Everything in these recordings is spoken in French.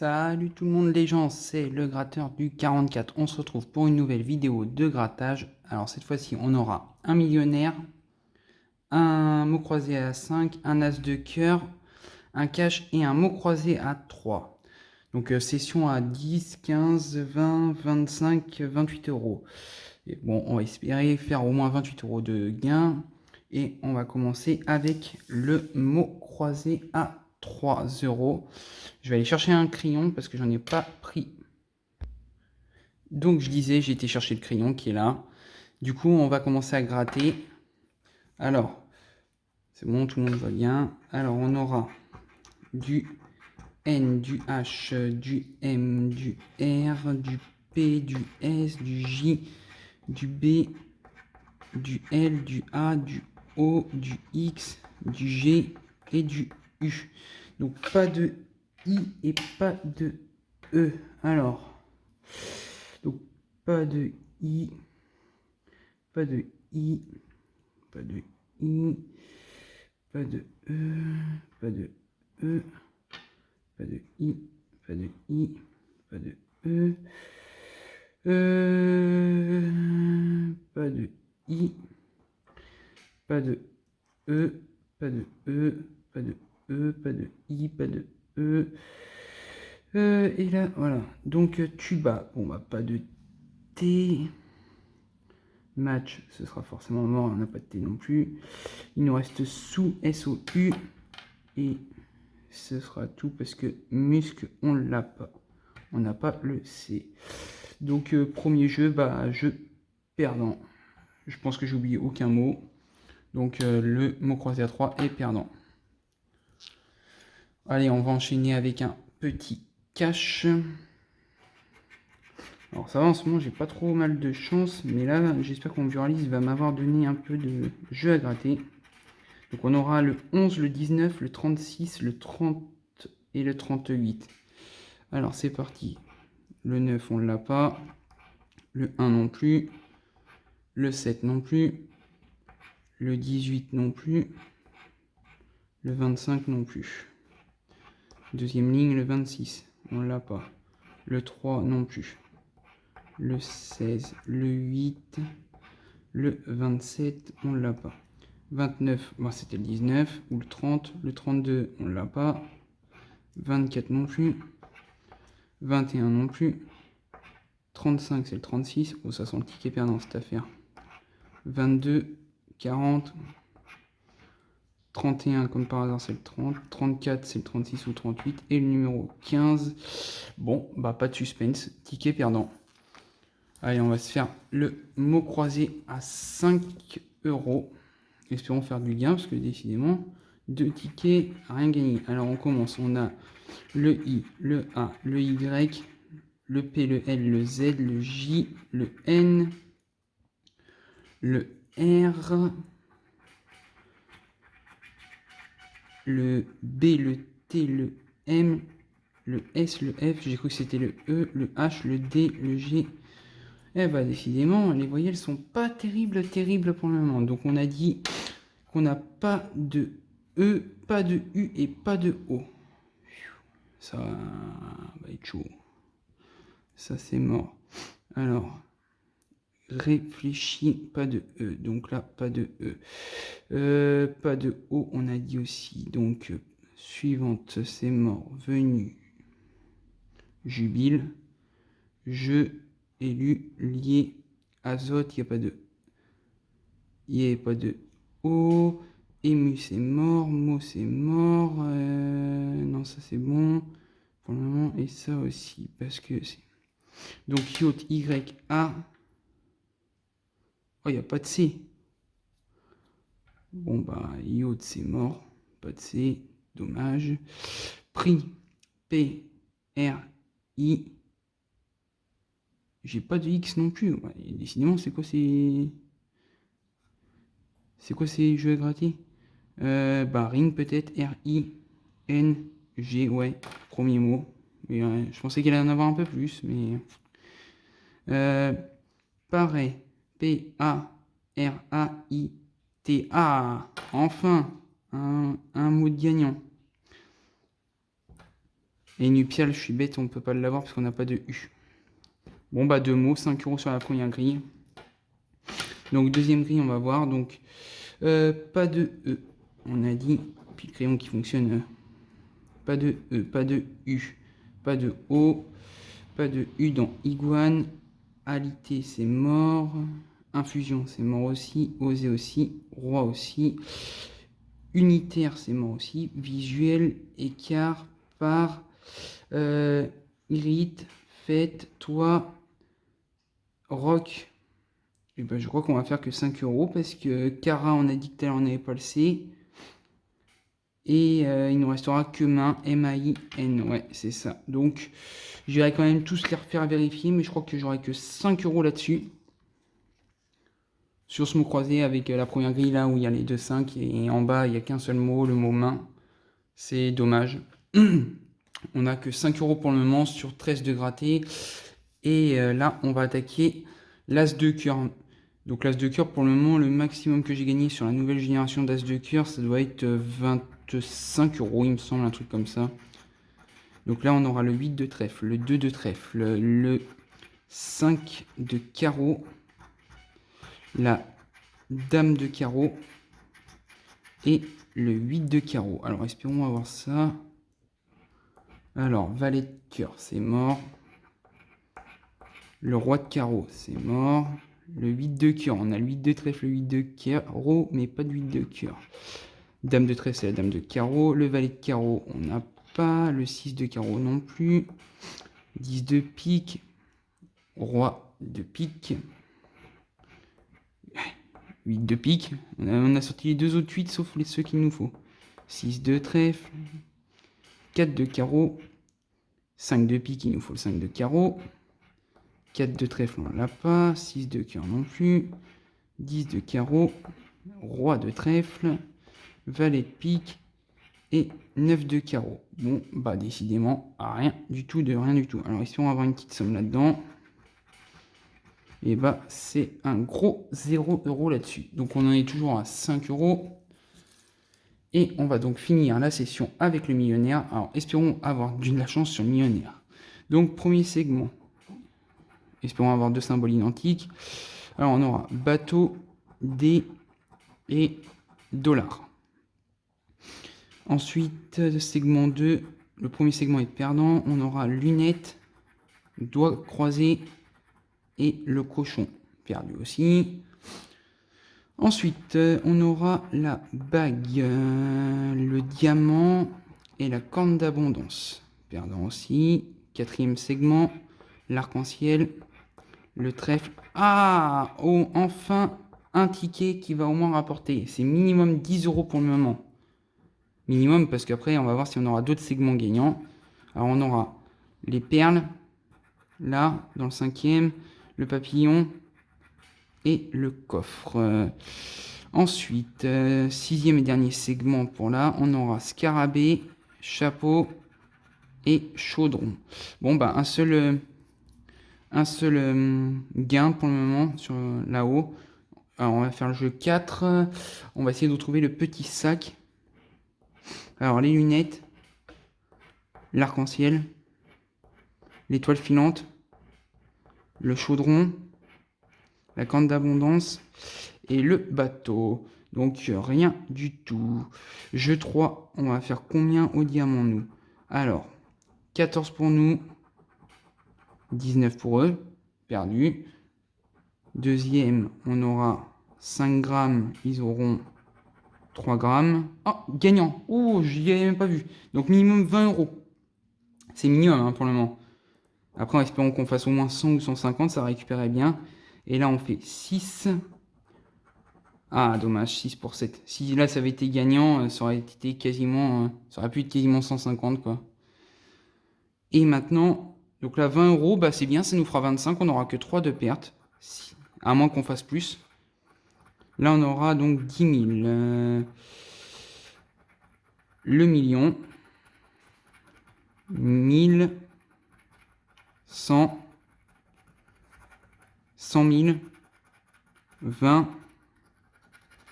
Salut tout le monde les gens, c'est le gratteur du 44. On se retrouve pour une nouvelle vidéo de grattage. Alors cette fois-ci, on aura un millionnaire, un mot croisé à 5, un as de cœur, un cash et un mot croisé à 3. Donc session à 10, 15, 20, 25, 28 euros. Et bon, on va espérer faire au moins 28 euros de gain. Et on va commencer avec le mot croisé à 3 euros. Je vais aller chercher un crayon parce que j'en ai pas pris. Donc je disais, j'ai été chercher le crayon qui est là. Du coup, on va commencer à gratter. Alors, c'est bon, tout le monde va bien. Alors, on aura du N, du H, du M, du R, du P, du S, du J, du B, du L, du A, du O, du X, du G et du U. Donc pas de I et pas de E. Alors, donc pas de I, pas de I, pas de I, pas de E, pas de E, pas de I, pas de I, pas de E, pas de I, pas de E, pas de E, pas de E, pas de I, pas de E. Et là, voilà. Donc, tuba. Bon, bah, pas de T. Match, ce sera forcément mort. On n'a pas de T non plus. Il nous reste sous, S-O-U. Et ce sera tout parce que muscle, on l'a pas. On n'a pas le C. Donc, premier jeu, bah, jeu perdant. Je pense que j'ai oublié aucun mot. Donc, le mot croisé à 3 est perdant. Allez, on va enchaîner avec un petit cash. Alors ça va, en ce moment j'ai pas trop mal de chance, mais là j'espère que mon buraliste va m'avoir donné un peu de jeu à gratter. Donc on aura le 11, le 19, le 36, le 30 et le 38. Alors c'est parti. Le 9 on l'a pas, le 1 non plus, le 7 non plus, le 18 non plus, le 25 non plus. Deuxième ligne, le 26, on l'a pas. Le 3 non plus. Le 16, le 8, le 27, on l'a pas. 29, bon, c'était le 19, ou le 30, le 32, on l'a pas. 24 non plus. 21 non plus. 35, c'est le 36. Oh, ça sent le ticket perdant cette affaire. 22, 40. 31, comme par hasard, c'est le 30. 34, c'est le 36 ou 38. Et le numéro 15. Bon, bah, pas de suspense. Ticket perdant. Allez, on va se faire le mot croisé à 5 euros. Espérons faire du gain parce que décidément, 2 tickets, rien gagné. Alors on commence. On a le I, le A, le Y, le P, le L, le Z, le J, le N, le R, le B, le T, le M, le S, le F. J'ai cru que c'était le E, le H, le D, le G. Eh bah décidément, les voyelles sont pas terribles pour le moment. Donc on a dit qu'on n'a pas de E, pas de U et pas de O. Ça va être chaud. Ça c'est mort. Alors, réfléchis, pas de E. Donc là, pas de E. Pas de O, on a dit aussi. Donc, suivante, c'est mort. Venu, jubile. Je, élu, lié, azote, il n'y a pas de Il n'y a pas de O. Ému, c'est mort. Mot, c'est mort. Non, ça, c'est bon. Pour le moment. Et ça aussi. Parce que c'est... Donc, yacht, Y, A. Oh, il n'y a pas de C. Bon, bah, yacht, c'est mort. Pas de C. Dommage. Prix. P, R, I. J'ai pas de X non plus. Ouais, décidément, c'est quoi ces... C'est quoi ces jeux à gratter? Bah, ring peut-être. R, I, N, G, ouais. Premier mot. Mais, je pensais qu'il allait en avoir un peu plus, mais... Pareil. P, A, R, A, I, T. Ah, enfin, un mot de gagnant. Et Nupial, je suis bête, on peut pas l'avoir parce qu'on n'a pas de U. Bon, bah, 2 mots, 5 € sur la première grille. Donc, deuxième grille, on va voir. Donc, pas de E, on a dit. Puis le crayon qui fonctionne. Pas de E, pas de U, pas de O, pas de U dans Iguane. Alité, c'est mort. Infusion, c'est mort aussi. Osé aussi. Roi aussi. Unitaire, c'est mort aussi. Visuel, écart, par. Irrite, fête, toi, rock. Et ben, je crois qu'on va faire que 5 € parce que Cara, on a dit que tout à l'heure on n'avait pas le C. Et il nous restera que main, M-A-I-N, ouais, c'est ça. Donc, j'irai quand même tous les refaire vérifier, mais je crois que j'aurai que 5 € là-dessus. Sur ce mot croisé avec la première grille là où il y a les deux 5 et en bas il n'y a qu'un seul mot, le mot main. C'est dommage. On n'a que 5 € pour le moment sur 13 de gratté. Et là, on va attaquer l'As de cœur. Donc l'As de cœur, pour le moment, le maximum que j'ai gagné sur la nouvelle génération d'As de cœur, ça doit être 25 €, il me semble, un truc comme ça. Donc là, on aura le 8 de trèfle, le 2 de trèfle, le 5 de carreau, la dame de carreau et le 8 de carreau. Alors, espérons avoir ça. Alors, valet de cœur, c'est mort. Le roi de carreau, c'est mort. Le 8 de cœur, on a le 8 de trèfle, le 8 de carreau, mais pas de 8 de cœur. Dame de trèfle, c'est la dame de carreau. Le valet de carreau, on n'a pas. Le 6 de carreau non plus. 10 de pique. Roi de pique. 8 de pique. On a sorti les deux autres 8, sauf ceux qu'il nous faut. 6 de trèfle. 4 de carreau. 5 de pique, il nous faut le 5 de carreau. 4 de trèfle, on l'a pas. 6 de cœur non plus. 10 de carreau. Roi de trèfle. Valet de pique. Et 9 de carreau. Bon, bah décidément, rien du tout de rien du tout. Alors, ici, on va avoir une petite somme là-dedans. Et bah, c'est un gros 0 € là-dessus. Donc, on en est toujours à 5 €. Et on va donc finir la session avec le millionnaire. Alors, espérons avoir de la chance sur le millionnaire. Donc, premier segment. Espérons avoir deux symboles identiques. Alors, on aura bateau, dés et dollar. Ensuite, segment 2, le premier segment est perdant. On aura lunettes, doigts croisés et le cochon, perdu aussi. Ensuite, on aura la bague, le diamant et la corne d'abondance, perdant aussi. Quatrième segment, l'arc-en-ciel, le trèfle. Ah, oh, enfin un ticket qui va au moins rapporter. C'est minimum 10 € pour le moment. Minimum, parce qu'après, on va voir si on aura d'autres segments gagnants. Alors, on aura les perles, là, dans le cinquième, le papillon et le coffre. Ensuite, sixième et dernier segment pour là, on aura scarabée, chapeau et chaudron. Bon, bah, un seul gain pour le moment sur là-haut. Alors, on va faire le jeu 4. On va essayer de trouver le petit sac. Alors, les lunettes, l'arc-en-ciel, l'étoile filante, le chaudron, la corne d'abondance et le bateau. Donc, rien du tout. Jeu 3, on va faire combien au diamant, nous? Alors, 14 pour nous, 19 pour eux, perdu. Deuxième, on aura 5 grammes, ils auront 3 grammes. Oh, gagnant. Oh, j'y avais même pas vu. Donc minimum 20 €. C'est minimum hein, pour le moment. Après, espérons qu'on fasse au moins 100 ou 150, ça récupérait bien. Et là, on fait 6. Ah, dommage, 6 pour 7. Si là, ça avait été gagnant, ça aurait été quasiment... ça aurait pu être quasiment 150, quoi. Et maintenant, donc là, 20 €, bah c'est bien, ça nous fera 25. On n'aura que 3 de perte. À moins qu'on fasse plus. Là, on aura donc 10 000. Le million. 1000. 100. 100 000. 20.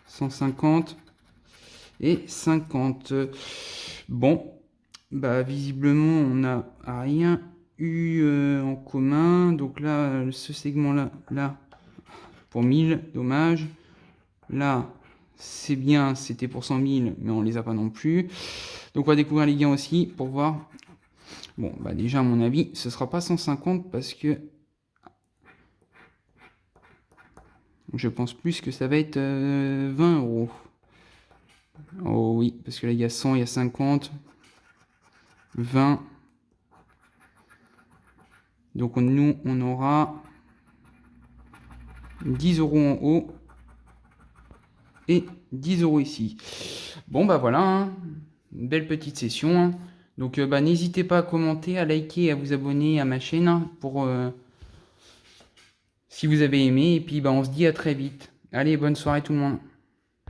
150. Et 50. Bon. bah visiblement on n'a rien eu en commun. Donc là, ce segment-là, là, pour 1000, dommage. Là, c'est bien, c'était pour 100 000, mais on les a pas non plus. Donc on va découvrir les gains aussi pour voir. Bon, bah déjà à mon avis, ce sera pas 150 parce que je pense plus que ça va être 20 euros. Oh oui, parce que là il y a 100, il y a 50, 20. Donc nous, on aura 10 euros en haut et 10 euros ici. Bon bah voilà, hein. Une belle petite session, hein. Donc bah, n'hésitez pas à commenter, à liker et à vous abonner à ma chaîne, hein, pour si vous avez aimé. Et puis bah, on se dit à très vite. Allez, bonne soirée tout le monde.